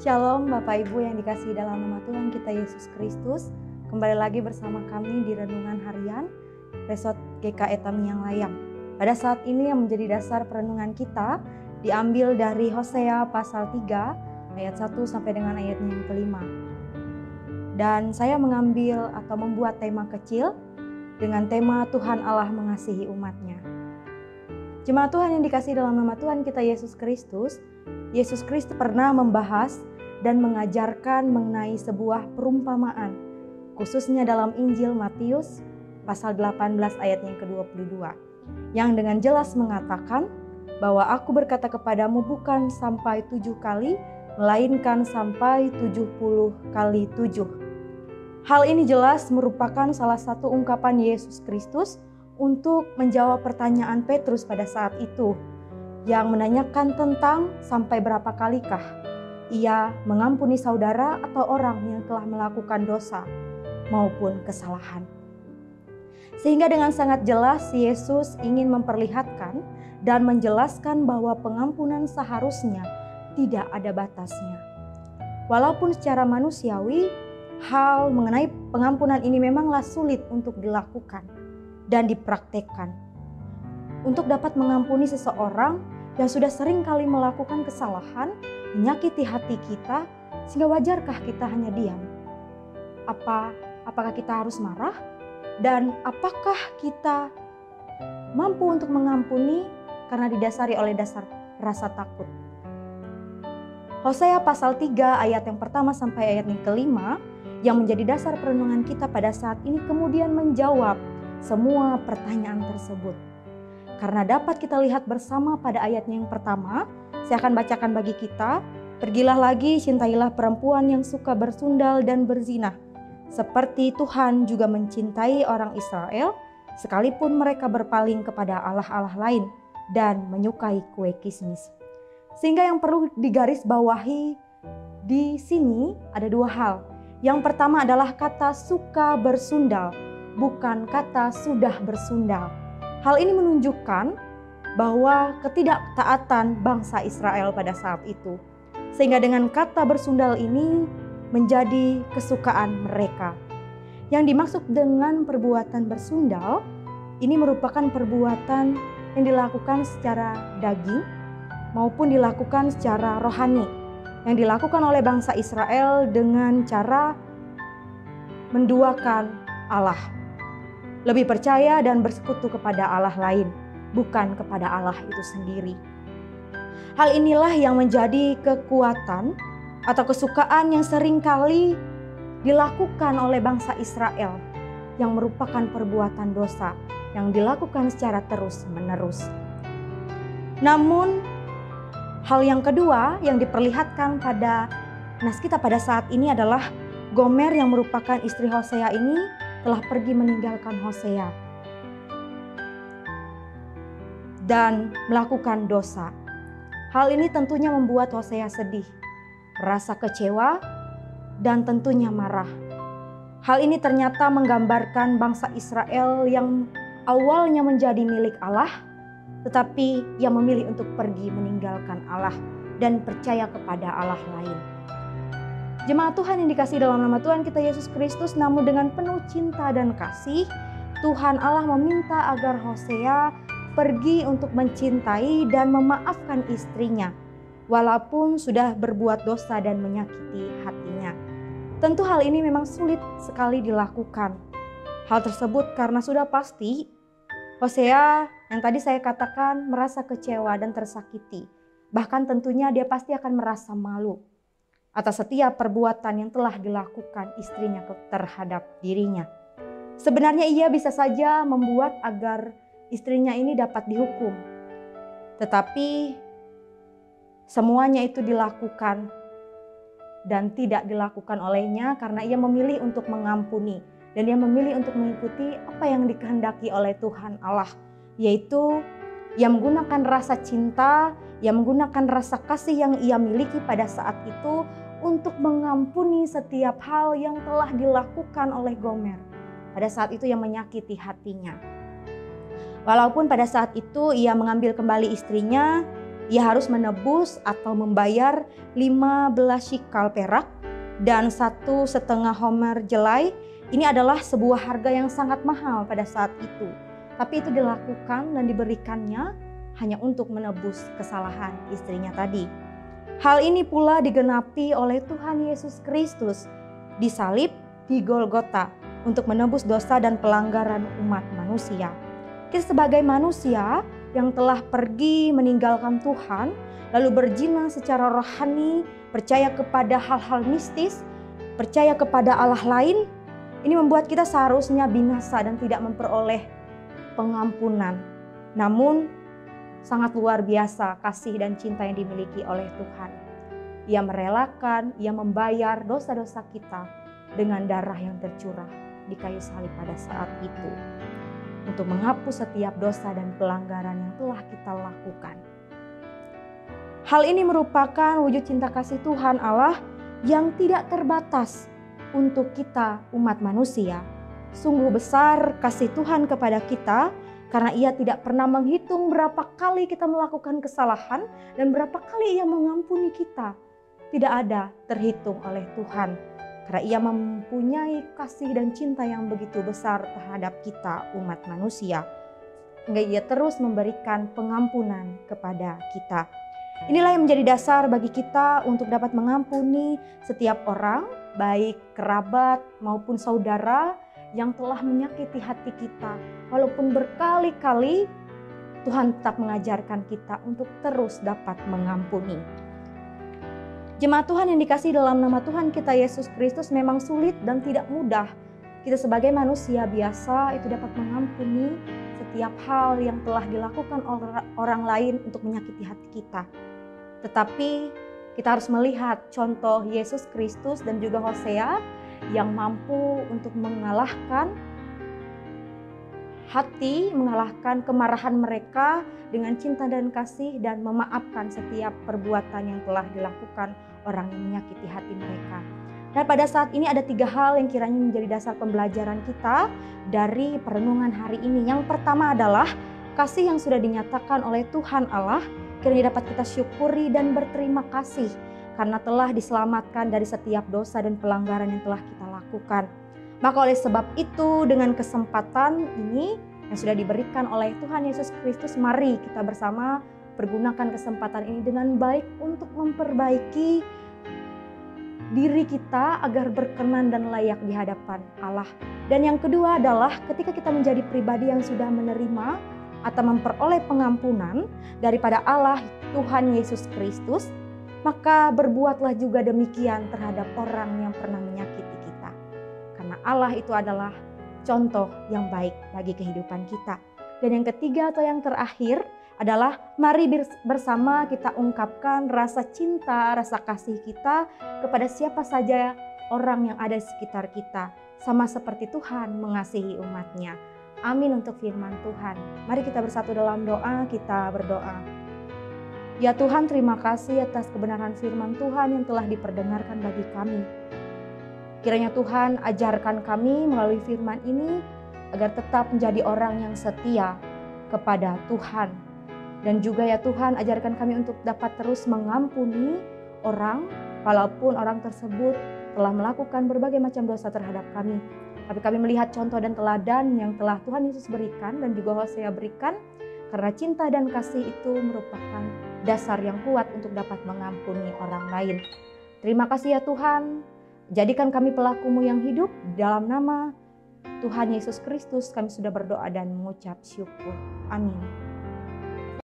Shalom Bapak Ibu yang dikasihi dalam nama Tuhan kita Yesus Kristus. Kembali lagi bersama kami di Renungan Harian Resort GKE Tamiang Layang. Pada saat ini yang menjadi dasar perenungan kita diambil dari Hosea pasal 3 ayat 1 sampai dengan ayatnya yang kelima. Dan saya mengambil atau membuat tema kecil dengan tema Tuhan Allah mengasihi umatnya. Jemaat Tuhan yang dikasihi dalam nama Tuhan kita Yesus Kristus pernah membahas dan mengajarkan mengenai sebuah perumpamaan, khususnya dalam Injil Matius pasal 18 ayat yang ke-22, yang dengan jelas mengatakan bahwa aku berkata kepadamu bukan sampai 7 kali, melainkan sampai 70 kali 7. Hal ini jelas merupakan salah satu ungkapan Yesus Kristus untuk menjawab pertanyaan Petrus pada saat itu, yang menanyakan tentang sampai berapa kalikah ia mengampuni saudara atau orang yang telah melakukan dosa maupun kesalahan. Sehingga dengan sangat jelas Yesus ingin memperlihatkan dan menjelaskan bahwa pengampunan seharusnya tidak ada batasnya. Walaupun secara manusiawi hal mengenai pengampunan ini memanglah sulit untuk dilakukan dan dipraktekkan. Untuk dapat mengampuni seseorang yang sudah sering kali melakukan kesalahan, menyakiti hati kita, sehingga wajarkah kita hanya diam? Apakah kita harus marah? Dan apakah kita mampu untuk mengampuni karena didasari oleh dasar rasa takut? Hosea pasal 3 ayat yang pertama sampai ayat yang kelima yang menjadi dasar perenungan kita pada saat ini kemudian menjawab semua pertanyaan tersebut. Karena dapat kita lihat bersama pada ayatnya yang pertama, saya akan bacakan bagi kita. Pergilah lagi, cintailah perempuan yang suka bersundal dan berzina, seperti Tuhan juga mencintai orang Israel, sekalipun mereka berpaling kepada allah-allah lain dan menyukai kue kismis. Sehingga yang perlu digarisbawahi di sini ada dua hal. Yang pertama adalah kata suka bersundal, bukan kata sudah bersundal. Hal ini menunjukkan bahwa ketidaktaatan bangsa Israel pada saat itu. Sehingga dengan kata bersundal ini menjadi kesukaan mereka. Yang dimaksud dengan perbuatan bersundal, ini merupakan perbuatan yang dilakukan secara daging maupun dilakukan secara rohani. Yang dilakukan oleh bangsa Israel dengan cara menduakan Allah. Lebih percaya dan bersekutu kepada Allah lain, bukan kepada Allah itu sendiri. Hal inilah yang menjadi kekuatan atau kesukaan yang seringkali dilakukan oleh bangsa Israel, yang merupakan perbuatan dosa yang dilakukan secara terus-menerus. Namun, hal yang kedua yang diperlihatkan pada nas kita pada saat ini adalah Gomer yang merupakan istri Hosea ini telah pergi meninggalkan Hosea dan melakukan dosa. Hal ini tentunya membuat Hosea sedih, merasa kecewa, dan tentunya marah. Hal ini ternyata menggambarkan bangsa Israel yang awalnya menjadi milik Allah, tetapi yang memilih untuk pergi meninggalkan Allah dan percaya kepada Allah lain. Jemaat Tuhan yang dikasihi dalam nama Tuhan kita Yesus Kristus, namun dengan penuh cinta dan kasih, Tuhan Allah meminta agar Hosea pergi untuk mencintai dan memaafkan istrinya, walaupun sudah berbuat dosa dan menyakiti hatinya. Tentu hal ini memang sulit sekali dilakukan. Hal tersebut karena sudah pasti Hosea yang tadi saya katakan merasa kecewa dan tersakiti. Bahkan tentunya dia pasti akan merasa malu atas setiap perbuatan yang telah dilakukan istrinya terhadap dirinya. Sebenarnya ia bisa saja membuat agar istrinya ini dapat dihukum. Tetapi semuanya itu dilakukan dan tidak dilakukan olehnya karena ia memilih untuk mengampuni. Dan ia memilih untuk mengikuti apa yang dikehendaki oleh Tuhan Allah. Yaitu ia menggunakan rasa cinta, ia menggunakan rasa kasih yang ia miliki pada saat itu untuk mengampuni setiap hal yang telah dilakukan oleh Gomer. Pada saat itu yang menyakiti hatinya. Walaupun pada saat itu ia mengambil kembali istrinya, Ia harus menebus atau membayar 15 shikal perak dan 1,5 homer jelai. Ini adalah sebuah harga yang sangat mahal pada saat itu. Tapi itu dilakukan dan diberikannya hanya untuk menebus kesalahan istrinya tadi. Hal ini pula digenapi oleh Tuhan Yesus Kristus disalib di Golgota untuk menebus dosa dan pelanggaran umat manusia. Kita sebagai manusia yang telah pergi meninggalkan Tuhan, lalu berjinak secara rohani, percaya kepada hal-hal mistis, percaya kepada Allah lain, ini membuat kita seharusnya binasa dan tidak memperoleh pengampunan. Namun sangat luar biasa kasih dan cinta yang dimiliki oleh Tuhan. Ia merelakan, ia membayar dosa-dosa kita dengan darah yang tercurah di kayu salib pada saat itu, untuk menghapus setiap dosa dan pelanggaran yang telah kita lakukan. Hal ini merupakan wujud cinta kasih Tuhan Allah yang tidak terbatas untuk kita umat manusia. Sungguh besar kasih Tuhan kepada kita karena Ia tidak pernah menghitung berapa kali kita melakukan kesalahan dan berapa kali Ia mengampuni kita. Tidak ada terhitung oleh Tuhan karena Ia mempunyai kasih dan cinta yang begitu besar terhadap kita umat manusia. Hingga Ia terus memberikan pengampunan kepada kita. Inilah yang menjadi dasar bagi kita untuk dapat mengampuni setiap orang, baik kerabat maupun saudara yang telah menyakiti hati kita. Walaupun berkali-kali, Tuhan tetap mengajarkan kita untuk terus dapat mengampuni. Jemaat Tuhan yang dikasihi dalam nama Tuhan kita Yesus Kristus, memang sulit dan tidak mudah. Kita sebagai manusia biasa itu dapat mengampuni setiap hal yang telah dilakukan orang lain untuk menyakiti hati kita. Tetapi kita harus melihat contoh Yesus Kristus dan juga Hosea yang mampu untuk mengalahkan hati, mengalahkan kemarahan mereka dengan cinta dan kasih dan memaafkan setiap perbuatan yang telah dilakukan orang yang menyakiti hati mereka. Dan pada saat ini ada 3 hal yang kiranya menjadi dasar pembelajaran kita dari perenungan hari ini. Yang pertama adalah kasih yang sudah dinyatakan oleh Tuhan Allah, kiranya dapat kita syukuri dan berterima kasih karena telah diselamatkan dari setiap dosa dan pelanggaran yang telah kita lakukan. Maka oleh sebab itu, dengan kesempatan ini yang sudah diberikan oleh Tuhan Yesus Kristus, mari kita bersama pergunakan kesempatan ini dengan baik untuk memperbaiki diri kita agar berkenan dan layak di hadapan Allah. Dan yang kedua adalah ketika kita menjadi pribadi yang sudah menerima atau memperoleh pengampunan daripada Allah Tuhan Yesus Kristus, maka berbuatlah juga demikian terhadap orang yang pernah menyakiti kita. Karena Allah itu adalah contoh yang baik bagi kehidupan kita. Dan yang ketiga atau yang terakhir adalah mari bersama kita ungkapkan rasa cinta, rasa kasih kita kepada siapa saja orang yang ada di sekitar kita. Sama seperti Tuhan mengasihi umat-Nya. Amin untuk firman Tuhan. Mari kita bersatu dalam doa, kita berdoa. Ya Tuhan, terima kasih atas kebenaran firman Tuhan yang telah diperdengarkan bagi kami. Kiranya Tuhan ajarkan kami melalui firman ini agar tetap menjadi orang yang setia kepada Tuhan. Dan juga ya Tuhan, ajarkan kami untuk dapat terus mengampuni orang walaupun orang tersebut telah melakukan berbagai macam dosa terhadap kami. Tapi kami melihat contoh dan teladan yang telah Tuhan Yesus berikan dan juga Hosea berikan, karena cinta dan kasih itu merupakan dasar yang kuat untuk dapat mengampuni orang lain. Terima kasih ya Tuhan, jadikan kami pelaku-Mu yang hidup. Dalam nama Tuhan Yesus Kristus kami sudah berdoa dan mengucap syukur. Amin.